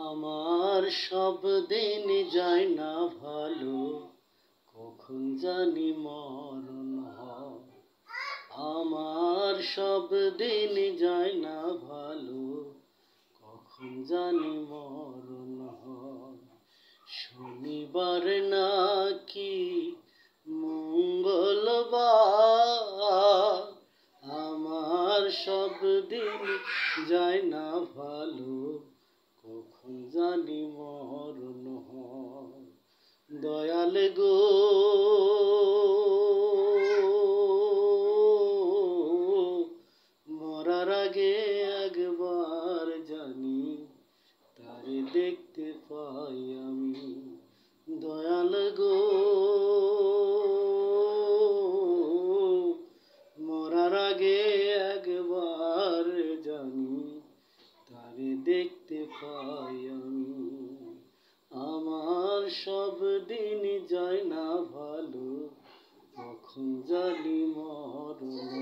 আমার সব দিন যায় না ভালো, কখন জানি মরণ হয়। আমার সব দিন যায় না ভালো, কখন জানি মরণ হয়। শনিবার নাকি মঙ্গলবার, আমার সব দিন যায় না ভালো, কখন জানি মরণ হয়। দয়াল গো, মরার আগে একবার জানি তারে দেখতে পাই আমি। দয়াল গো, মরার আগে একবার জানি তারে দেখতে পাই আমি। আমার সব দিন যায় না ভালো, কখন জানি মরণ